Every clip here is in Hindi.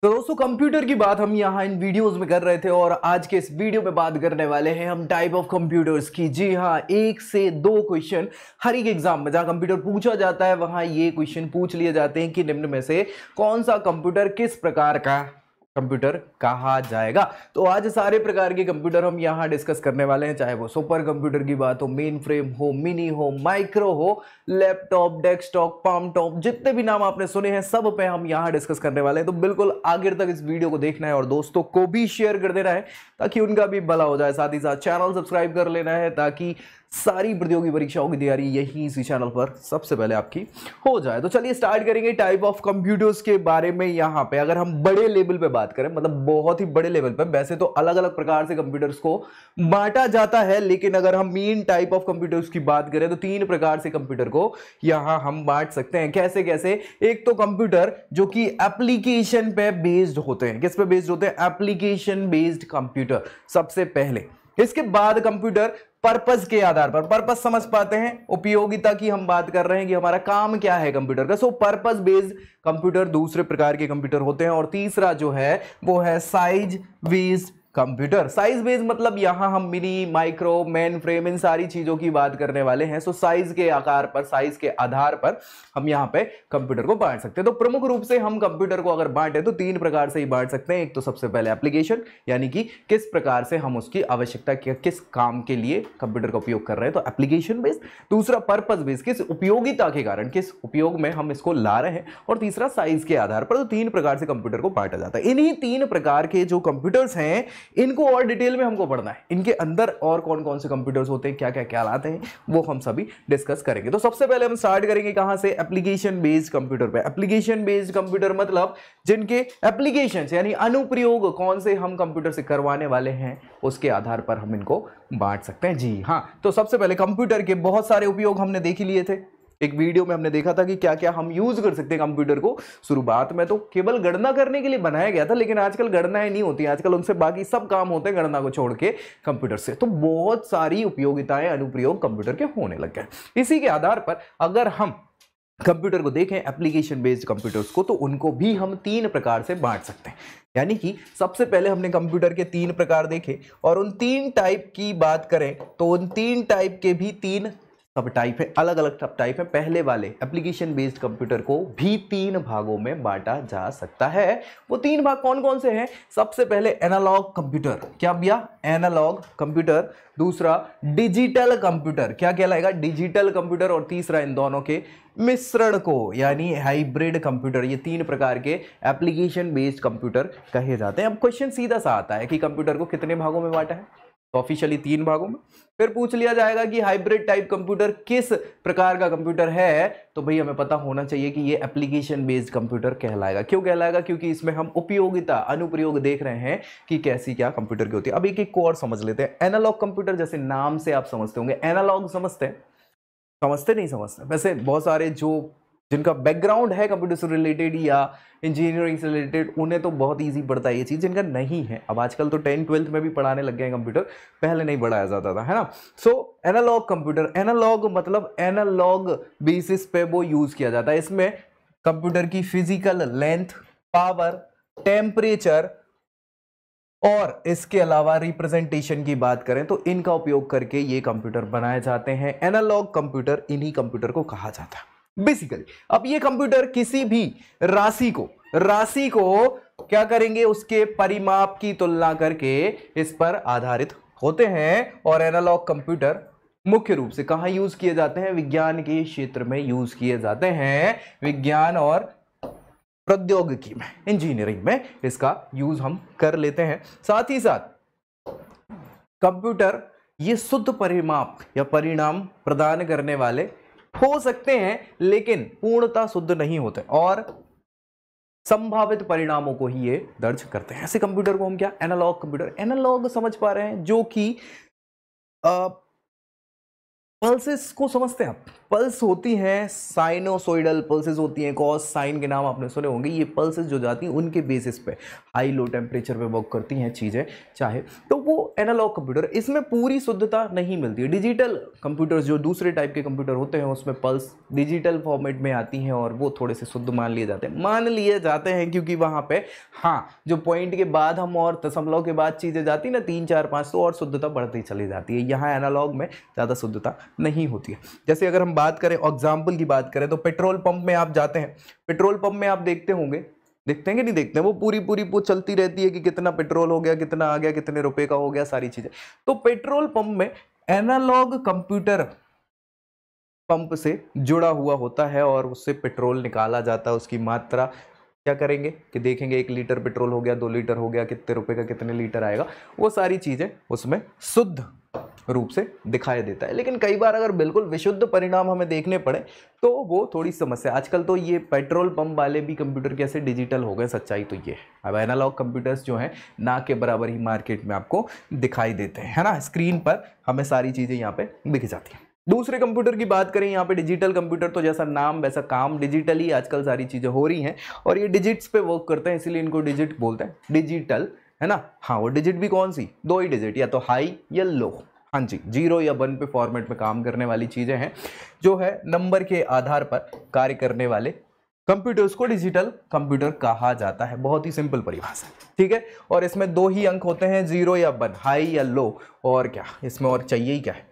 तो दोस्तों कंप्यूटर की बात हम यहाँ इन वीडियोस में कर रहे थे और आज के इस वीडियो में बात करने वाले हैं हम टाइप ऑफ कंप्यूटर्स की। जी हाँ, 1 से 2 क्वेश्चन हर एक एग्जाम में जहाँ कंप्यूटर पूछा जाता है वहाँ ये क्वेश्चन पूछ लिए जाते हैं कि निम्न में से कौन सा कंप्यूटर किस प्रकार का कंप्यूटर कहा जाएगा। तो आज सारे प्रकार के कंप्यूटर हम यहाँ डिस्कस करने वाले हैं, चाहे वो सुपर कंप्यूटर की बात हो, मेन फ्रेम हो, मिनी हो, माइक्रो हो, लैपटॉप, डेस्कटॉप, पाम टॉप, जितने भी नाम आपने सुने हैं सब पे हम यहाँ डिस्कस करने वाले हैं। तो बिल्कुल आखिर तक इस वीडियो को देखना है और दोस्तों को भी शेयर कर देना है ताकि उनका भी भला हो जाए। साथ ही साथ चैनल सब्सक्राइब कर लेना है ताकि सारी प्रतियोगी परीक्षाओं की तैयारी यही इसी चैनल पर सबसे पहले आपकी हो जाए। तो चलिए स्टार्ट करेंगे टाइप ऑफ कंप्यूटर्स के बारे में। यहाँ पे अगर हम बड़े लेवल पे बात करें, मतलब बहुत ही बड़े लेवल पे, वैसे तो अलग अलग प्रकार से कंप्यूटर्स को बांटा जाता है, लेकिन अगर हम मेन टाइप ऑफ कंप्यूटर्स की बात करें तो 3 प्रकार से कंप्यूटर को यहां हम बांट सकते हैं। कैसे कैसे? एक तो कंप्यूटर जो कि एप्लीकेशन पे बेस्ड होते हैं। किस पे बेस्ड होते हैं? एप्लीकेशन बेस्ड कंप्यूटर सबसे पहले। इसके बाद कंप्यूटर पर्पस के आधार पर, पर्पस समझ पाते हैं, उपयोगिता की हम बात कर रहे हैं कि हमारा काम क्या है कंप्यूटर का। सो पर्पस बेस्ड कंप्यूटर दूसरे प्रकार के कंप्यूटर होते हैं। और तीसरा जो है वो है size based computer. Size based मतलब यहां हम मिनी, माइक्रो, मेन फ्रेम, इन सारी चीजों की बात करने वाले हैं। सो साइज के आकार पर, साइज के आधार पर हम यहां पे कंप्यूटर को बांट सकते हैं। तो प्रमुख रूप से हम कंप्यूटर को अगर बांटे तो 3 प्रकार से ही बांट सकते हैं। एक तो सबसे पहले एप्लीकेशन, यानी कि किस प्रकार से हम उसकी आवश्यकता, किस काम के लिए कंप्यूटर का उपयोग कर रहे हैं, तो एप्लीकेशन बेस्ड। दूसरा पर्पस बेस्ड, किस उपयोगिता के कारण, किस उपयोग में हम इसको ला रहे हैं। और तीसरा साइज के आधार पर। तो 3 प्रकार से कंप्यूटर को बांटा जाता है। इन्हीं 3 प्रकार के जो कंप्यूटर्स हैं इनको और डिटेल में हमको पढ़ना है। इनके अंदर और कौन कौन से कंप्यूटर्स होते हैं, क्या क्या क्या लाते हैं, वो हम सभी डिस्कस करेंगे। तो सबसे पहले हम स्टार्ट करेंगे कहां से? एप्लीकेशन बेस्ड कंप्यूटर पे। एप्लीकेशन बेस्ड कंप्यूटर मतलब जिनके एप्लीकेशंस यानी अनुप्रयोग कौन से हम कंप्यूटर से करवाने वाले हैं, उसके आधार पर हम इनको बांट सकते हैं। जी हाँ, तो सबसे पहले कंप्यूटर के बहुत सारे उपयोग हमने देख लिए थे। एक वीडियो में हमने देखा था कि क्या क्या हम यूज कर सकते हैं कंप्यूटर को। शुरुआत में तो केवल गणना करने के लिए बनाया गया था, लेकिन आजकल गणनाएं नहीं होती, आजकल उनसे बाकी सब काम होते हैं गणना को छोड़ के कंप्यूटर से। तो बहुत सारी उपयोगिताएं, अनुप्रयोग कंप्यूटर के होने लग गए। इसी के आधार पर अगर हम कंप्यूटर को देखें, एप्लीकेशन बेस्ड कंप्यूटर्स को, तो उनको भी हम 3 प्रकार से बांट सकते हैं। यानी कि सबसे पहले हमने कंप्यूटर के 3 प्रकार देखे और उन 3 टाइप की बात करें तो उन 3 टाइप के भी 3 सब टाइप है, अलग अलग सब टाइप है। पहले वाले एप्लीकेशन बेस्ड कंप्यूटर को भी 3 भागों में बांटा जा सकता है। वो 3 भाग कौन कौन से हैं? सबसे पहले एनालॉग कंप्यूटर। क्या भैया? Analogue computer. दूसरा डिजिटल कंप्यूटर। क्या कहलाएगा? Digital computer. और तीसरा इन दोनों के मिश्रण को यानी हाइब्रिड कंप्यूटर। ये 3 प्रकार के एप्लीकेशन बेस्ड कंप्यूटर कहे जाते हैं। अब क्वेश्चन सीधा सा आता है कि कंप्यूटर को कितने भागों में बांटा है? तो ऑफिशियली 3 भागों में। फिर पूछ लिया जाएगा कि हाइब्रिड टाइप कंप्यूटर किस प्रकार का कंप्यूटर है, तो भाई हमें पता होना चाहिए कि ये एप्लीकेशन बेस्ड कंप्यूटर कहलाएगा। क्यों कहलाएगा? क्योंकि इसमें हम उपयोगिता, अनुप्रयोग देख रहे हैं कि कैसी क्या कंप्यूटर की होती है। अब एक एक को और समझ लेते हैं। एनालॉग कंप्यूटर, जैसे नाम से आप समझते होंगे, एनालॉग समझते हैं? समझते नहीं समझते? वैसे बहुत सारे जो जिनका बैकग्राउंड है कंप्यूटर से रिलेटेड या इंजीनियरिंग से रिलेटेड, उन्हें तो बहुत इजी पड़ता है ये चीज़। जिनका नहीं है, अब आजकल तो 10th-12th में भी पढ़ाने लग गए हैं कंप्यूटर, पहले नहीं पढ़ाया जाता था, है ना। सो एनालॉग कंप्यूटर, एनालॉग मतलब एनालॉग बेसिस पे वो यूज किया जाता है। इसमें कंप्यूटर की फिजिकल लेंथ, पावर, टेम्परेचर और इसके अलावा रिप्रेजेंटेशन की बात करें तो इनका उपयोग करके ये कंप्यूटर बनाए जाते हैं। एनालॉग कंप्यूटर इन्हीं कंप्यूटर को कहा जाता है बेसिकली। अब ये कंप्यूटर किसी भी राशि को क्या करेंगे? उसके परिमाप की तुलना करके इस पर आधारित होते हैं। और एनालॉग कंप्यूटर मुख्य रूप से कहां यूज किए जाते हैं? विज्ञान के क्षेत्र में यूज किए जाते हैं। विज्ञान और प्रौद्योगिकी में, इंजीनियरिंग में इसका यूज हम कर लेते हैं। साथ ही साथ कंप्यूटर ये शुद्ध परिमाप या परिणाम प्रदान करने वाले हो सकते हैं, लेकिन पूर्णतः शुद्ध नहीं होते और संभावित परिणामों को ही ये दर्ज करते हैं। ऐसे कंप्यूटर को हम क्या? Analogue computer. एनालॉग समझ पा रहे हैं? जो कि पल्सेस को समझते हैं आप? पल्स होती हैं साइनोसोइडल पल्सेस होती हैं, कॉस साइन के नाम आपने सुने होंगे। ये पल्सेस जो जाती हैं उनके बेसिस पे हाई लो टेम्परेचर पे वर्क करती हैं चीज़ें चाहे, तो वो एनालॉग कंप्यूटर, इसमें पूरी शुद्धता नहीं मिलती है। डिजिटल कंप्यूटर्स जो दूसरे टाइप के कंप्यूटर होते हैं उसमें पल्स डिजिटल फॉर्मेट में आती हैं और वो थोड़े से शुद्ध मान लिए जाते हैं क्योंकि वहाँ पे हाँ जो पॉइंट के बाद हम और दशमलव के बाद चीज़ें जाती ना 3 4 5 तो और शुद्धता बढ़ती चली जाती है। यहाँ एनालॉग में ज़्यादा शुद्धता नहीं होती है। जैसे अगर हम बात करें एग्जाम्पल की बात करें तो पेट्रोल पंप में आप जाते हैं, पेट्रोल पंप में आप देखते होंगे, देखते हैं कि नहीं देखते हैं, वो पूरी वो चलती रहती है कि कितना पेट्रोल हो गया, कितना आ गया, कितने रुपए का हो गया, सारी चीजें। तो पेट्रोल पंप में एनालॉग कंप्यूटर पंप से जुड़ा हुआ होता है और उससे पेट्रोल निकाला जाता है। उसकी मात्रा क्या करेंगे कि देखेंगे 1 लीटर पेट्रोल हो गया, 2 लीटर हो गया, कितने रुपए का कितने लीटर आएगा, वो सारी चीजें उसमें शुद्ध रूप से दिखाई देता है। लेकिन कई बार अगर बिल्कुल विशुद्ध परिणाम हमें देखने पड़े तो वो थोड़ी समस्या। आजकल तो ये पेट्रोल पंप वाले भी कंप्यूटर कैसे डिजिटल हो गए, सच्चाई तो ये है। अब एनालॉग कंप्यूटर्स जो हैं ना के बराबर ही मार्केट में आपको दिखाई देते हैं, है ना। स्क्रीन पर हमें सारी चीज़ें यहाँ पे दिख जाती हैं। दूसरे कंप्यूटर की बात करें यहाँ पे डिजिटल कंप्यूटर, तो जैसा नाम वैसा काम, डिजिटली आजकल सारी चीज़ें हो रही हैं और ये डिजिट्स पे वर्क करते हैं, इसीलिए इनको डिजिट बोलते हैं, डिजिटल, है ना। हाँ, वो डिजिट भी कौन सी, 2 ही डिजिट, या तो हाई या लो। हाँ जी, 0 या 1 पे फॉर्मेट में काम करने वाली चीज़ें हैं, जो है नंबर के आधार पर कार्य करने वाले कंप्यूटर्स को डिजिटल कंप्यूटर कहा जाता है। बहुत ही सिंपल परिभाषा, ठीक है। और इसमें 2 ही अंक होते हैं, 0 या 1, हाई या लो, और क्या इसमें और चाहिए ही क्या है।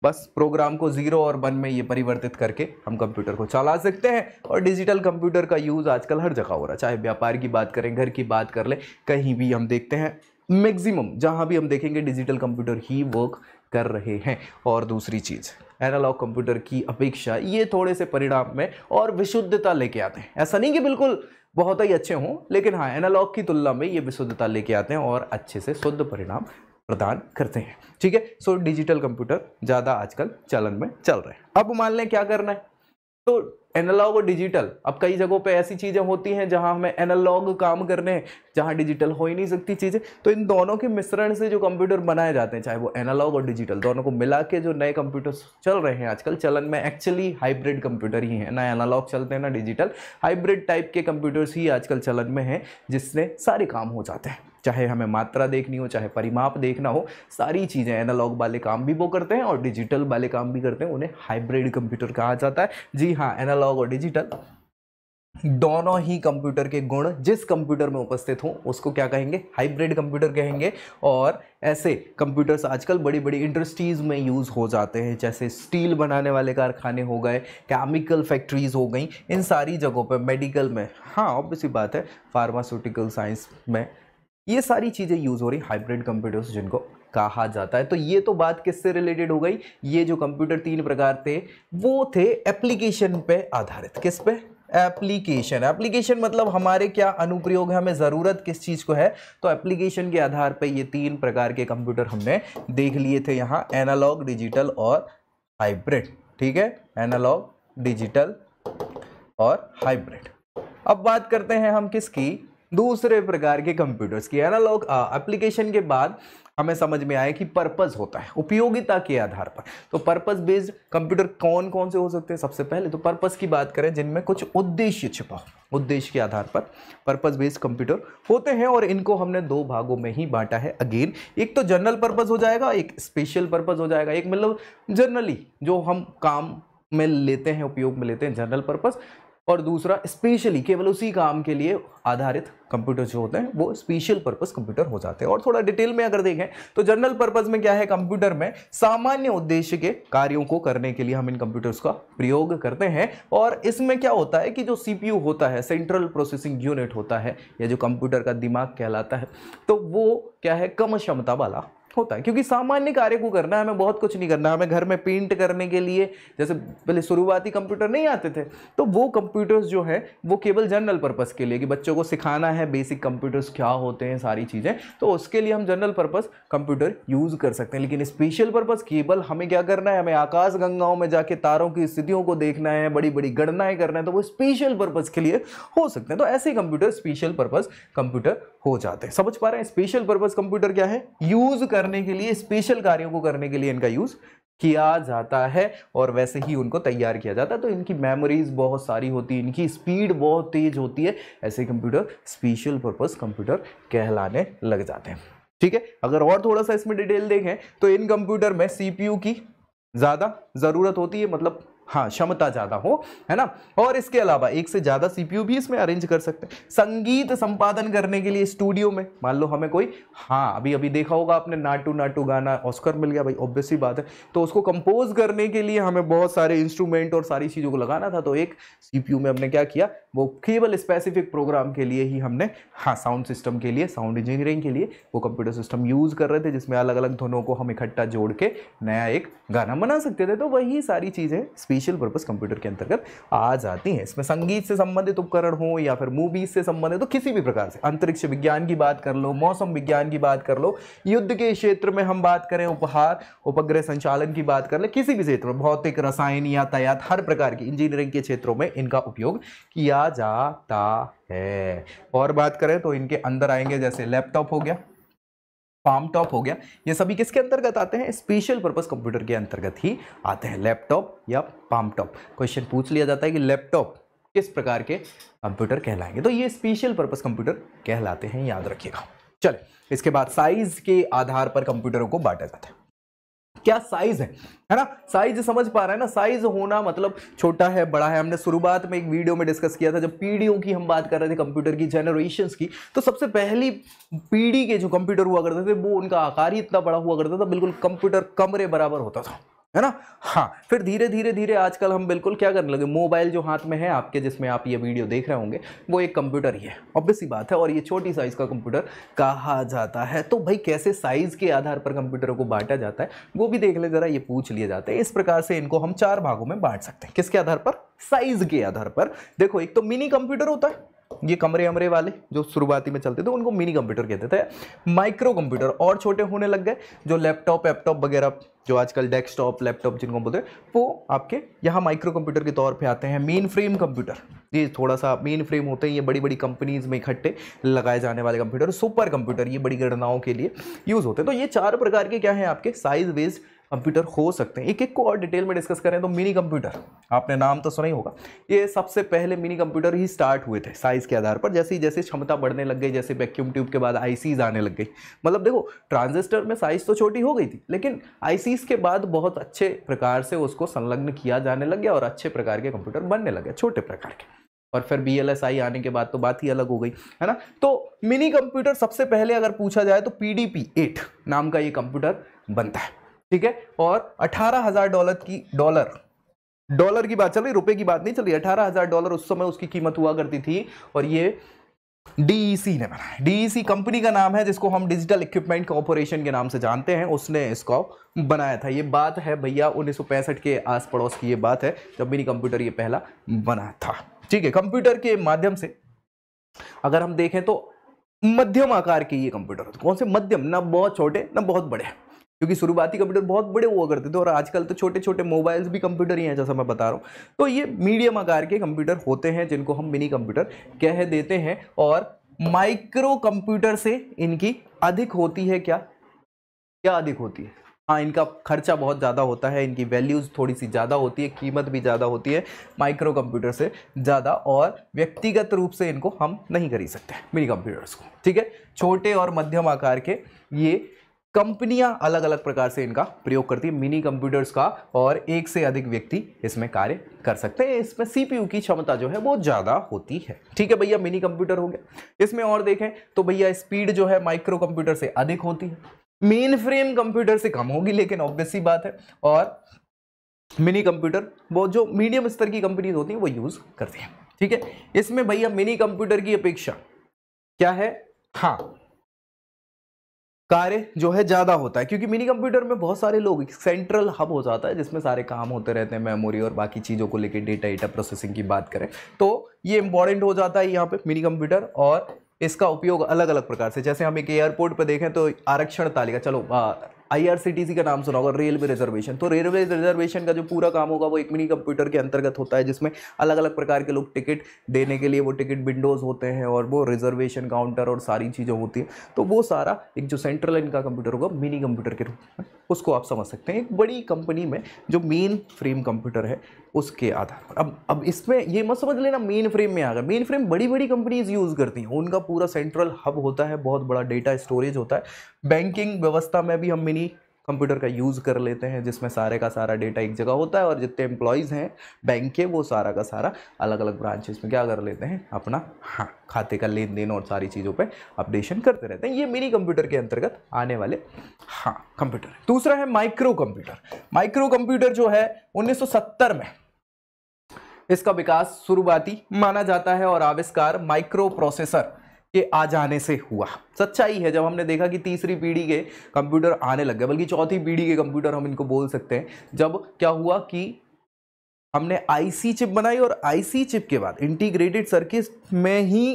बस प्रोग्राम को 0 और 1 में ये परिवर्तित करके हम कंप्यूटर को चला सकते हैं। और डिजिटल कंप्यूटर का यूज़ आजकल हर जगह हो रहा है, चाहे व्यापार की बात करें, घर की बात कर ले, कहीं भी हम देखते हैं, मैक्सिमम जहां भी हम देखेंगे डिजिटल कंप्यूटर ही वर्क कर रहे हैं। और दूसरी चीज़, एनालॉग कंप्यूटर की अपेक्षा ये थोड़े से परिणाम में और विशुद्धता लेके आते हैं। ऐसा नहीं कि बिल्कुल बहुत ही अच्छे हों, लेकिन हाँ एनालॉग की तुलना में ये विशुद्धता लेके आते हैं और अच्छे से शुद्ध परिणाम प्रदान करते हैं, ठीक है। सो डिजिटल कंप्यूटर ज़्यादा आजकल चलन में चल रहे हैं। अब मान लें क्या करना है, तो एनालॉग और डिजिटल, अब कई जगहों पे ऐसी चीज़ें होती हैं जहां हमें एनालॉग काम करने हैं, जहां डिजिटल हो ही नहीं सकती चीज़ें, तो इन दोनों के मिश्रण से जो कंप्यूटर बनाए जाते हैं, चाहे वो एनालॉग और डिजिटल, दोनों को मिला के जो नए कंप्यूटर्स चल रहे हैं आजकल चलन में, एक्चुअली हाइब्रिड कंप्यूटर ही है, ना एनालॉग चलते हैं ना डिजिटल, हाइब्रिड टाइप के कंप्यूटर्स ही आजकल चलन में हैं, जिससे सारे काम हो जाते हैं। चाहे हमें मात्रा देखनी हो, चाहे परिमाप देखना हो, सारी चीज़ें एनालॉग वाले काम भी वो करते हैं और डिजिटल वाले काम भी करते हैं, उन्हें हाइब्रिड कंप्यूटर कहा जाता है। जी हाँ, एनालॉग और डिजिटल दोनों ही कंप्यूटर के गुण जिस कंप्यूटर में उपस्थित हों उसको क्या कहेंगे, हाइब्रिड कंप्यूटर कहेंगे। और ऐसे कंप्यूटर्स आजकल बड़ी बड़ी इंडस्ट्रीज़ में यूज़ हो जाते हैं, जैसे स्टील बनाने वाले कारखाने हो गए, केमिकल फैक्ट्रीज हो गई, इन सारी जगहों पर, मेडिकल में, हाँ ऑब्वियस सी बात है, फार्मास्यूटिकल साइंस में, ये सारी चीज़ें यूज़ हो रही हाइब्रिड कंप्यूटर्स जिनको कहा जाता है। तो ये तो बात किससे रिलेटेड हो गई, ये जो कंप्यूटर 3 प्रकार थे वो थे एप्लीकेशन पे आधारित। किस पे, एप्लीकेशन। एप्लीकेशन मतलब हमारे क्या अनुप्रयोग है, हमें ज़रूरत किस चीज़ को है, तो एप्लीकेशन के आधार पे ये 3 प्रकार के कंप्यूटर हमने देख लिए थे यहाँ, एनालॉग, डिजिटल और हाइब्रिड, ठीक है, एनालॉग, डिजिटल और हाइब्रिड। अब बात करते हैं हम किसकी, दूसरे प्रकार के कंप्यूटर्स की। एनालॉग एप्लीकेशन के बाद हमें समझ में आया कि पर्पस होता है उपयोगिता के आधार पर। तो पर्पस बेस्ड कंप्यूटर कौन कौन से हो सकते हैं, सबसे पहले तो पर्पस की बात करें जिनमें कुछ उद्देश्य छिपा हो, उद्देश्य के आधार पर पर्पस बेस्ड कंप्यूटर होते हैं और इनको हमने 2 भागों में ही बांटा है। अगेन, एक तो जनरल पर्पस हो जाएगा, एक स्पेशल पर्पस हो जाएगा। एक मतलब जनरली जो हम काम में लेते हैं, उपयोग में लेते हैं, जनरल पर्पस, और दूसरा स्पेशली केवल उसी काम के लिए आधारित कंप्यूटर जो होते हैं वो स्पेशल पर्पस कंप्यूटर हो जाते हैं। और थोड़ा डिटेल में अगर देखें तो जनरल पर्पस में क्या है, कंप्यूटर में सामान्य उद्देश्य के कार्यों को करने के लिए हम इन कंप्यूटर्स का प्रयोग करते हैं। और इसमें क्या होता है कि जो सीपीयू होता है, सेंट्रल प्रोसेसिंग यूनिट होता है, या जो कंप्यूटर का दिमाग कहलाता है, तो वो क्या है, कम क्षमता वाला होता है, क्योंकि सामान्य कार्य को करना है, हमें बहुत कुछ नहीं करना है। हमें घर में पेंट करने के लिए जैसे पहले शुरुआती कंप्यूटर नहीं आते थे, तो वो कंप्यूटर्स जो है वो केवल जनरल पर्पस के लिए, कि बच्चों को सिखाना है बेसिक कंप्यूटर्स क्या होते हैं, सारी चीज़ें, तो उसके लिए हम जनरल पर्पस कंप्यूटर यूज़ कर सकते हैं। लेकिन स्पेशल पर्पस केवल हमें क्या करना है, हमें आकाश गंगाओं में जाके तारों की स्थितियों को देखना है, बड़ी बड़ी गणनाएं करना है, तो वो स्पेशल पर्पस के लिए हो सकते हैं। तो ऐसे कंप्यूटर स्पेशल पर्पस कंप्यूटर हो जाते हैं। समझ पा रहे हैं, स्पेशल पर्पस कंप्यूटर क्या है, यूज करने के लिए, स्पेशल कार्यों को करने के लिए इनका यूज किया जाता है और वैसे ही उनको तैयार किया जाता है। तो इनकी मेमोरीज बहुत सारी होती है, इनकी स्पीड बहुत तेज होती है, ऐसे कंप्यूटर स्पेशल पर्पस कंप्यूटर कहलाने लग जाते हैं। ठीक है, अगर और थोड़ा सा इसमें डिटेल देखें तो इन कंप्यूटर में सीपीयू की ज्यादा जरूरत होती है, मतलब हाँ क्षमता ज्यादा हो, है ना। और इसके अलावा एक से ज्यादा सीपीयू भी इसमें अरेंज कर सकते हैं। संगीत संपादन करने के लिए स्टूडियो में मान लो हमें कोई, हाँ अभी अभी देखा होगा आपने नाटू नाटू गाना, ऑस्कर मिल गया भाई, ऑब्वियस सी बात है। तो उसको कंपोज करने के लिए हमें बहुत सारे इंस्ट्रूमेंट और सारी चीजों को लगाना था, तो एक सीपीयू में हमने क्या किया, वो केवल स्पेसिफिक प्रोग्राम के लिए ही हमने, हाँ साउंड सिस्टम के लिए, साउंड इंजीनियरिंग के लिए वो कंप्यूटर सिस्टम यूज कर रहे थे, जिसमें अलग अलग धुनों को हम इकट्ठा जोड़ के नया एक गाना बना सकते थे। तो वही सारी चीजें स्पेशल पर्पस कंप्यूटर के अंतर्गत आ जाती हैं। इसमें संगीत से संबंधित उपकरण हो या फिर मूवीज से संबंधित, तो किसी भी प्रकार से, अंतरिक्ष विज्ञान की बात कर लो, मौसम विज्ञान की बात कर लो, युद्ध के क्षेत्र में हम बात करें, उपहार उपग्रह संचालन की बात कर ले, किसी भी क्षेत्र में, भौतिक, रसायन, यातायात, हर प्रकार की इंजीनियरिंग के क्षेत्रों में इनका उपयोग किया जाता है। और बात करें तो इनके अंदर आएंगे जैसे लैपटॉप हो गया, पाम टॉप हो गया, ये सभी किसके अंतर्गत आते हैं, स्पेशल पर्पस कंप्यूटर के अंतर्गत ही आते हैं, लैपटॉप या पाम टॉप। क्वेश्चन पूछ लिया जाता है कि लैपटॉप किस प्रकार के कंप्यूटर कहलाएंगे, तो ये स्पेशल पर्पस कंप्यूटर कहलाते हैं, याद रखिएगा। चले, इसके बाद साइज के आधार पर कंप्यूटरों को बांटा जाता है। क्या साइज है ना, साइज समझ पा रहे हैं ना, साइज होना मतलब छोटा है बड़ा है। हमने शुरुआत में एक वीडियो में डिस्कस किया था, जब पीढ़ियों की हम बात कर रहे थे कंप्यूटर की, जनरेशंस की, तो सबसे पहली पीढ़ी के जो कंप्यूटर हुआ करते थे वो उनका आकार ही इतना बड़ा हुआ करता था, बिल्कुल कंप्यूटर कमरे बराबर होता था, है ना। हाँ, फिर धीरे धीरे धीरे आजकल हम बिल्कुल क्या करने लगे, मोबाइल जो हाथ में है आपके, जिसमें आप ये वीडियो देख रहे होंगे, वो एक कंप्यूटर ही है, ऑब्वियस सी बात है, और ये छोटी साइज का कंप्यूटर कहा जाता है। तो भाई कैसे साइज के आधार पर कंप्यूटरों को बांटा जाता है वो भी देख ले जरा, ये पूछ लिया जाता है। इस प्रकार से इनको हम 4 भागों में बांट सकते हैं, किसके आधार पर, साइज के आधार पर। देखो, एक तो मिनी कंप्यूटर होता है, ये कमरे अमरे वाले जो शुरुआती में चलते थे उनको मिनी कंप्यूटर कहते थे। माइक्रो कंप्यूटर और छोटे होने लग गए, जो लैपटॉप वैपटॉप वगैरह, जो आजकल डेस्कटॉप लैपटॉप जिनको बोलते हैं, वो आपके यहाँ माइक्रो कंप्यूटर के तौर पे आते हैं। मेन फ्रेम कंप्यूटर, ये थोड़ा सा मेन फ्रेम होते हैं, ये बड़ी बड़ी कंपनीज में इकट्ठे लगाए जाने वाले कंप्यूटर। सुपर कंप्यूटर, ये बड़ी गणनाओं के लिए यूज होते हैं। तो ये 4 प्रकार के क्या है आपके साइज बेस्ड कंप्यूटर हो सकते हैं। एक एक को और डिटेल में डिस्कस करें तो मिनी कंप्यूटर, आपने नाम तो सुना ही होगा, ये सबसे पहले मिनी कंप्यूटर ही स्टार्ट हुए थे साइज के आधार पर। जैसे जैसे क्षमता बढ़ने लग गई, जैसे वैक्यूम ट्यूब के बाद आईसीज आने लग गई, मतलब देखो ट्रांजिस्टर में साइज तो छोटी हो गई थी, लेकिन आईसीज के बाद बहुत अच्छे प्रकार से उसको संलग्न किया जाने लग गया और अच्छे प्रकार के कंप्यूटर बनने लगे, छोटे प्रकार के। और फिर BLSI आने के बाद तो बात ही अलग हो गई, है ना। तो मिनी कंप्यूटर सबसे पहले अगर पूछा जाए तो PDP-8 नाम का ये कंप्यूटर बनता है, ठीक है। और $18,000 डॉलर की बात चल रही, रुपए की बात नहीं चल रही, $18,000 उस समय उसकी कीमत हुआ करती थी। और ये DEC ने बनाया, DEC कंपनी का नाम है, जिसको हम डिजिटल इक्विपमेंट कॉर्पोरेशन के नाम से जानते हैं, उसने इसको बनाया था। ये बात है भैया 1965 के आस पड़ोस की ये बात है, जब मिनी कंप्यूटर ये पहला बना था, ठीक है। कंप्यूटर के माध्यम से अगर हम देखें तो मध्यम आकार के ये कंप्यूटर होते, कौन से मध्यम, ना बहुत छोटे ना बहुत बड़े, क्योंकि शुरुआती कंप्यूटर बहुत बड़े हुआ करते थे और आजकल तो छोटे छोटे मोबाइल्स भी कंप्यूटर ही हैं, जैसा मैं बता रहा हूँ। तो ये मीडियम आकार के कंप्यूटर होते हैं, जिनको हम मिनी कंप्यूटर कह देते हैं। और माइक्रो कंप्यूटर से इनकी अधिक होती है, क्या क्या अधिक होती है, हाँ इनका खर्चा बहुत ज़्यादा होता है, इनकी वैल्यूज़ थोड़ी सी ज़्यादा होती है, कीमत भी ज़्यादा होती है माइक्रो कंप्यूटर से ज़्यादा, और व्यक्तिगत रूप से इनको हम नहीं खरीद सकते मिनी कंप्यूटर्स को, ठीक है। छोटे और मध्यम आकार के ये कंपनियां अलग अलग प्रकार से इनका प्रयोग करती है मिनी कंप्यूटर्स का, और एक से अधिक व्यक्ति इसमें कार्य कर सकते हैं। इसमें सीपीयू की क्षमता जो है वो ज़्यादा होती है, ठीक है भैया। मिनी कंप्यूटर हो गया। इसमें और देखें तो भैया स्पीड जो है माइक्रो कंप्यूटर से अधिक होती है, मेन फ्रेम कंप्यूटर से कम होगी, लेकिन ऑब्वियस सी बात है। और मिनी कंप्यूटर वो जो मीडियम स्तर की कंपनीज होती हैं वो यूज करती हैं, ठीक है। इसमें भैया मिनी कंप्यूटर की अपेक्षा क्या है, हाँ कार्य जो है ज्यादा होता है, क्योंकि मिनी कंप्यूटर में बहुत सारे लोग, सेंट्रल हब हो जाता है जिसमें सारे काम होते रहते हैं, मेमोरी और बाकी चीज़ों को लेकर डेटा प्रोसेसिंग की बात करें तो ये इंपॉर्टेंट हो जाता है यहाँ पे मिनी कंप्यूटर। और इसका उपयोग अलग अलग प्रकार से, जैसे हम एक एयरपोर्ट पे देखें तो आरक्षण तालिका, चलो IRCTC का नाम सुना होगा, रेलवे रिजर्वेशन। तो रेलवे रिजर्वेशन का जो पूरा काम होगा वो एक मिनी कंप्यूटर के अंतर्गत होता है, जिसमें अलग अलग प्रकार के लोग टिकट देने के लिए वो टिकट विंडोज़ होते हैं और वो रिजर्वेशन काउंटर और सारी चीज़ें होती हैं। तो वो सारा एक जो सेंट्रल इनका कंप्यूटर होगा मिनी कंप्यूटर के रूप में, उसको आप समझ सकते हैं। एक बड़ी कंपनी में जो मेन फ्रेम कंप्यूटर है उसके आधार पर। अब इसमें ये मत समझ लेना मेन फ्रेम में आ गया। मेन फ्रेम बड़ी बड़ी कंपनीज यूज़ करती हैं, उनका पूरा सेंट्रल हब होता है, बहुत बड़ा डेटा स्टोरेज होता है। बैंकिंग व्यवस्था में भी हम मिनी कंप्यूटर का यूज़ कर लेते हैं, जिसमें सारे का सारा डेटा एक जगह होता है और जितने एम्प्लॉयज़ हैं बैंक के वो सारा का सारा अलग अलग ब्रांचेस में क्या कर लेते हैं, अपना खाते का लेन देन और सारी चीज़ों पे अपडेशन करते रहते हैं। ये मिनी कंप्यूटर के अंतर्गत आने वाले कंप्यूटर। दूसरा है माइक्रो कंप्यूटर। माइक्रो कंप्यूटर जो है 1970 में इसका विकास शुरुआती माना जाता है और आविष्कार माइक्रो प्रोसेसर के आ जाने से हुआ। सच्चाई है, जब हमने देखा कि तीसरी पीढ़ी के कंप्यूटर आने लग गए, बल्कि चौथी पीढ़ी के कंप्यूटर हम इनको बोल सकते हैं, जब क्या हुआ कि हमने आईसी चिप बनाई और आईसी चिप के बाद इंटीग्रेटेड सर्किट में ही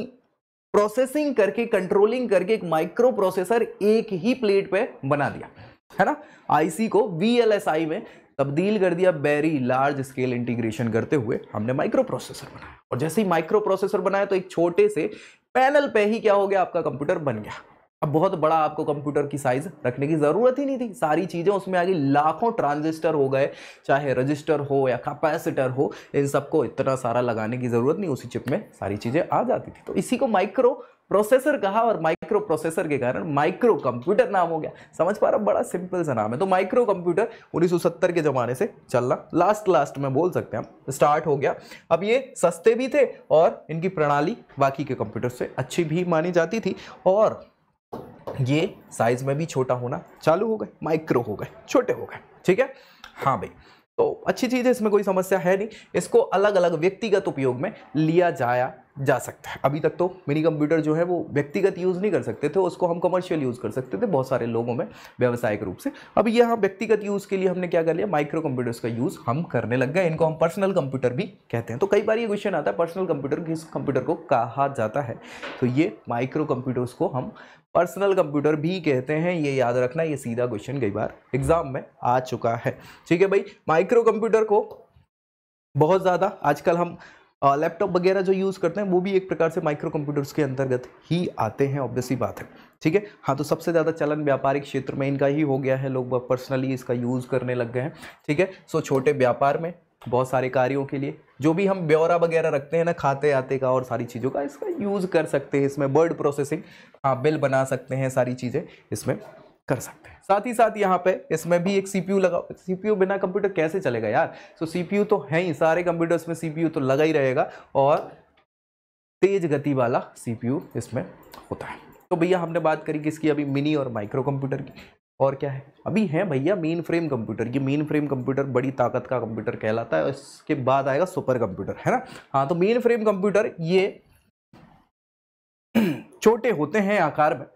प्रोसेसिंग करके कंट्रोलिंग करके एक माइक्रो प्रोसेसर एक ही प्लेट पे बना दिया, है ना। आईसी को VLSI में तब्दील कर दिया, वेरी लार्ज स्केल इंटीग्रेशन करते हुए हमने माइक्रो प्रोसेसर बनाया। और जैसे ही माइक्रो प्रोसेसर बनाया तो एक छोटे से पैनल पे ही क्या हो गया, आपका कंप्यूटर बन गया। अब बहुत बड़ा आपको कंप्यूटर की साइज रखने की जरूरत ही नहीं थी, सारी चीजें उसमें आ गई। लाखों ट्रांजिस्टर हो गए, चाहे रजिस्टर हो या कैपेसिटर हो, इन सबको इतना सारा लगाने की जरूरत नहीं, उसी चिप में सारी चीजें आ जाती थी। तो इसी को माइक्रो प्रोसेसर कहा और माइक्रो प्रोसेसर के कारण माइक्रो कंप्यूटर नाम हो गया। समझ पा रहा, बड़ा सिंपल सा नाम है। तो माइक्रो कंप्यूटर 1970 के जमाने से चलना लास्ट में बोल सकते हैं हम स्टार्ट हो गया। अब ये सस्ते भी थे और इनकी प्रणाली बाकी के कंप्यूटर से अच्छी भी मानी जाती थी और ये साइज में भी छोटा होना चालू हो गए, माइक्रो हो गए, छोटे हो गए। ठीक है, हाँ भाई, तो अच्छी चीज़ है, इसमें कोई समस्या है नहीं। इसको अलग अलग व्यक्तिगत उपयोग में लिया जाया जा सकता है। अभी तक तो मिनी कंप्यूटर जो है वो व्यक्तिगत यूज़ नहीं कर सकते थे, उसको हम कमर्शियल यूज़ कर सकते थे बहुत सारे लोगों में व्यावसायिक रूप से। अब यहाँ व्यक्तिगत यूज़ के लिए हमने क्या कर लिया, माइक्रो कंप्यूटर्स का यूज़ हम करने लग गए। इनको हम पर्सनल कंप्यूटर भी कहते हैं। तो कई बार ये क्वेश्चन आता है पर्सनल कंप्यूटर किस कंप्यूटर को कहा जाता है, तो ये माइक्रो कंप्यूटर्स को हम पर्सनल कंप्यूटर भी कहते हैं। ये याद रखना, ये सीधा क्वेश्चन कई बार एग्जाम में आ चुका है। ठीक है भाई, माइक्रो कंप्यूटर को बहुत ज़्यादा आजकल हम लैपटॉप वगैरह जो यूज़ करते हैं वो भी एक प्रकार से माइक्रो कंप्यूटर्स के अंतर्गत ही आते हैं, ऑब्वियसली बात है। ठीक है, हाँ, तो सबसे ज़्यादा चलन व्यापारिक क्षेत्र में इनका ही हो गया है, लोग पर्सनली इसका यूज़ करने लग गए हैं। ठीक है, सो छोटे व्यापार में बहुत सारे कार्यों के लिए जो भी हम ब्यौरा वगैरह रखते हैं ना, खाते आते का और सारी चीज़ों का, इसका यूज़ कर सकते हैं। इसमें वर्ड प्रोसेसिंग, हाँ, बिल बना सकते हैं, सारी चीज़ें इसमें कर सकते हैं। साथ ही साथ यहाँ पे इसमें भी एक CPU लगा। CPU बिना कंप्यूटर कैसे चलेगा यार। तो CPU तो है ही, सारे कंप्यूटर्स में CPU तो लगा ही रहेगा और तेज गति वाला CPU इसमें होता है। तो भैया हमने बात करी किसकी, अभी मिनी और माइक्रो कंप्यूटर की। और क्या है, अभी है भैया मेन फ्रेम कंप्यूटर। ये मेन फ्रेम कंप्यूटर बड़ी ताकत का कंप्यूटर कहलाता है। इसके बाद आएगा सुपर कंप्यूटर, है ना। हाँ, तो मेन फ्रेम कंप्यूटर ये छोटे होते हैं आकार में,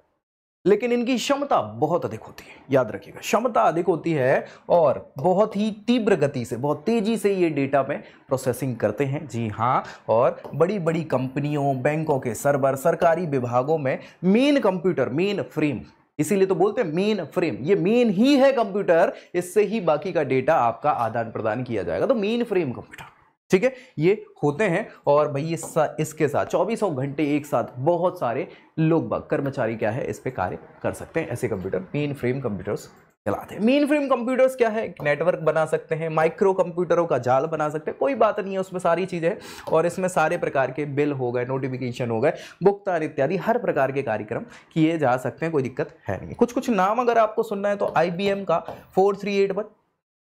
लेकिन इनकी क्षमता बहुत अधिक होती है। याद रखिएगा, क्षमता अधिक होती है और बहुत ही तीव्र गति से, बहुत तेजी से ये डेटा में प्रोसेसिंग करते हैं। जी हाँ, और बड़ी बड़ी कंपनियों, बैंकों के सर्वर, सरकारी विभागों में मेन कंप्यूटर, मेन फ्रेम, इसीलिए तो बोलते हैं मेन फ्रेम, ये मेन ही है कंप्यूटर, इससे ही बाकी का डेटा आपका आदान प्रदान किया जाएगा। तो मेन फ्रेम कंप्यूटर, ठीक है, ये होते हैं। और भाई इसके साथ 24 घंटे एक साथ बहुत सारे लोग कर्मचारी क्या है इस पे कार्य कर सकते हैं। ऐसे कंप्यूटर मेन फ्रेम कंप्यूटर्स चलाते हैं। मेन फ्रेम कंप्यूटर्स क्या है, नेटवर्क बना सकते हैं, माइक्रो कंप्यूटरों का जाल बना सकते हैं, कोई बात नहीं है, उसमें सारी चीजें हैं। और इसमें सारे प्रकार के बिल हो गए, नोटिफिकेशन हो गए, भुगतान इत्यादि हर प्रकार के कार्यक्रम किए जा सकते हैं, कोई दिक्कत है नहीं। कुछ नाम अगर आपको सुनना है तो IBM का 4381,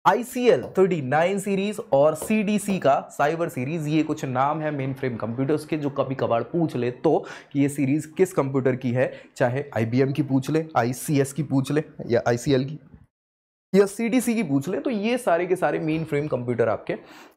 ICL 39 सीरीज और CDC का साइबर सीरीज, ये कुछ नाम है मेन फ्रेम कंप्यूटर्स के, जो कभी कभार पूछ ले तो कि ये सीरीज किस कंप्यूटर की है, चाहे IBM की पूछ ले, ICS की पूछ ले, या ICL की या CDC की पूछ ले, तो ये सारे के सारे मेन फ्रेम कंप्यूटर आपके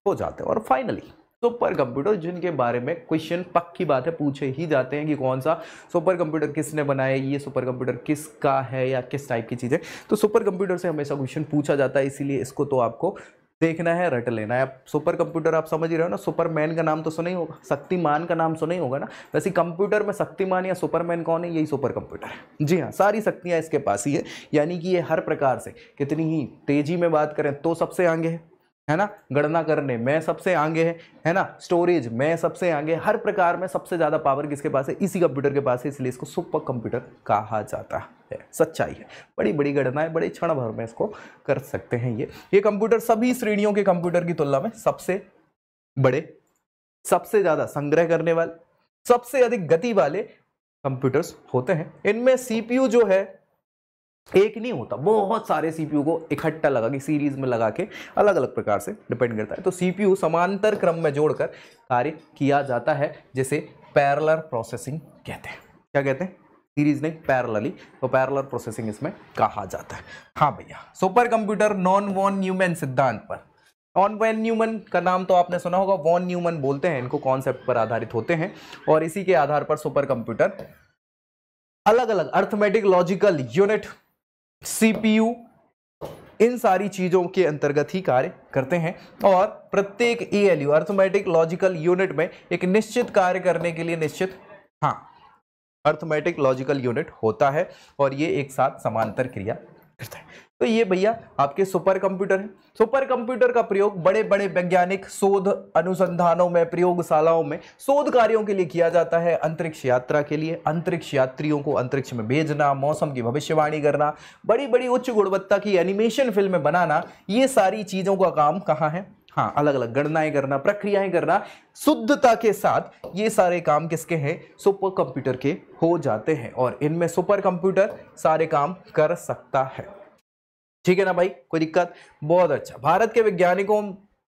हो जाते हैं। और फाइनली सुपर कंप्यूटर, जिनके बारे में क्वेश्चन पक्की बात है पूछे ही जाते हैं कि कौन सा सुपर कंप्यूटर किसने बनाया, ये सुपर कंप्यूटर किसका है या किस टाइप की चीज़ें। तो सुपर कंप्यूटर से हमेशा क्वेश्चन पूछा जाता है, इसीलिए इसको तो आपको देखना है, रट लेना है। अब सुपर कंप्यूटर आप समझ ही रहे हो ना, सुपरमैन का नाम तो सुना ही होगा, शक्तिमान का नाम सुना ही होगा ना। वैसे कंप्यूटर में शक्तिमान या सुपरमैन कौन है? यही सुपर कंप्यूटर है। जी हाँ, सारी शक्तियाँ इसके पास ही है, यानी कि ये हर प्रकार से कितनी ही तेजी में बात करें तो सबसे आगे है ना, गणना करने में सबसे आगे है ना, स्टोरेज में सबसे आगे, हर प्रकार में सबसे ज्यादा पावर किसके पास है? इसी कंप्यूटर के पास है, इसलिए इसको सुपर कंप्यूटर कहा जाता है। सच्चाई है, बड़ी बड़ी गणनाएं बड़े क्षण भर में इसको कर सकते हैं। ये कंप्यूटर सभी श्रेणियों के कंप्यूटर की तुलना में सबसे बड़े, सबसे ज्यादा संग्रह करने वाले, सबसे अधिक गति वाले कंप्यूटर्स होते हैं। इनमें सीपीयू जो है एक नहीं होता, बहुत सारे सीपीयू को इकट्ठा लगा के सीरीज में लगा के अलग अलग प्रकार से डिपेंड करता है। तो सीपीयू समांतर क्रम में जोड़कर कार्य किया जाता है, जिसे पैरेलल प्रोसेसिंग कहते हैं। क्या कहते हैं? सीरीज नहीं, पैरेलली, तो पैरेलल प्रोसेसिंग इसमें कहा जाता है। हाँ भैया, super computer non von Neumann सिद्धांत पर, नॉन वॉन न्यूमैन का नाम तो आपने सुना होगा, वॉन न्यूमैन बोलते हैं इनको, कॉन्सेप्ट पर आधारित होते हैं और इसी के आधार पर सुपर कंप्यूटर अलग अलग अर्थमेटिक लॉजिकल यूनिट, सीपीयू, इन सारी चीजों के अंतर्गत ही कार्य करते हैं और प्रत्येक एएलयू अर्थमेटिक लॉजिकल यूनिट में एक निश्चित कार्य करने के लिए निश्चित अर्थमेटिक लॉजिकल यूनिट होता है और ये एक साथ समांतर क्रिया करता है। तो ये भैया आपके सुपर कंप्यूटर है। सुपर कंप्यूटर का प्रयोग बड़े बड़े वैज्ञानिक शोध अनुसंधानों में, प्रयोगशालाओं में शोध कार्यों के लिए किया जाता है। अंतरिक्ष यात्रा के लिए, अंतरिक्ष यात्रियों को अंतरिक्ष में भेजना, मौसम की भविष्यवाणी करना, बड़ी बड़ी उच्च गुणवत्ता की एनिमेशन फिल्में बनाना, ये सारी चीजों का काम कहाँ है? हाँ, अलग अलग गणनाएं करना, प्रक्रियाएं करना शुद्धता के साथ, ये सारे काम किसके हैं? सुपर कंप्यूटर के हो जाते हैं और इनमें सुपर कंप्यूटर सारे काम कर सकता है। ठीक है ना भाई, कोई दिक्कत? बहुत अच्छा। भारत के वैज्ञानिकों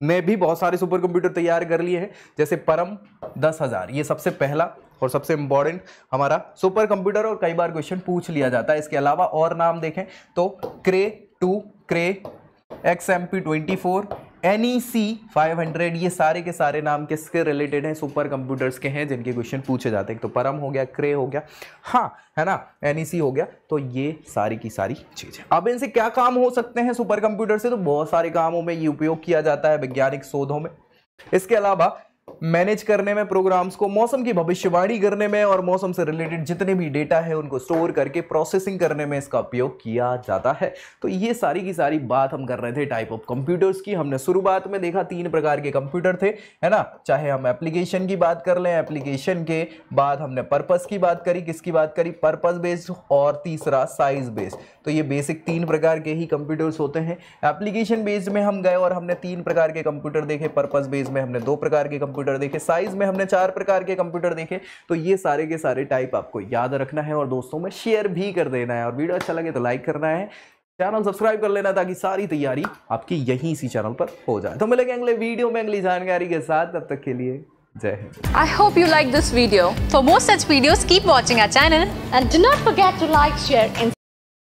ने भी बहुत सारे सुपर कंप्यूटर तैयार कर लिए हैं, जैसे परम 10,000, ये सबसे पहला और सबसे इंपॉर्टेंट हमारा सुपर कंप्यूटर और कई बार क्वेश्चन पूछ लिया जाता है। इसके अलावा और नाम देखें तो क्रे 2, क्रे, XMP24, NEC 500, ये सारे के सारे नाम किसके रिलेटेड हैं? सुपर कंप्यूटर्स के हैं जिनके क्वेश्चन पूछे जाते हैं। तो परम हो गया, क्रे हो गया, हाँ है ना, NEC हो गया। तो ये सारी की सारी चीजें। अब इनसे क्या काम हो सकते हैं सुपर कंप्यूटर से? तो बहुत सारे कामों में ये उपयोग किया जाता है, वैज्ञानिक शोधों में। इसके अलावा मैनेज करने में प्रोग्राम्स को, मौसम की भविष्यवाणी करने में और मौसम से रिलेटेड जितने भी डेटा है उनको स्टोर करके प्रोसेसिंग करने में इसका उपयोग किया जाता है। तो ये सारी की सारी बात हम कर रहे थे टाइप ऑफ कंप्यूटर्स की। हमने शुरुआत में देखा 3 प्रकार के कंप्यूटर थे, है ना, चाहे हम एप्लीकेशन की बात कर लें, एप्लीकेशन के बाद हमने पर्पस की बात करी, किसकी बात करी? पर्पस बेस्ड, और तीसरा साइज बेस्ड। तो ये बेसिक 3 प्रकार के ही कंप्यूटर्स होते हैं। एप्लीकेशन बेस्ड में हम गए और हमने 3 प्रकार के कंप्यूटर देखे, पर्पस बेस्ड में हमने 2 प्रकार के कंप्यूटर देखे, साइज में हमने 4 प्रकार के कंप्यूटर देखे। तो ये सारे के सारे टाइप आपको याद रखना है और दोस्तों में शेयर भी कर देना है और वीडियो अच्छा लगे तो लाइक करना है, चैनल सब्सक्राइब कर लेना ताकि सारी तैयारी आपकी यहीं इसी चैनल पर हो जाए। तो मिलेंगे अगले वीडियो में अगली जानकारी के साथ, तब तक के लिए जय Hind. I hope you like this video. For more such videos, keep watching our channel and do not forget to like, share and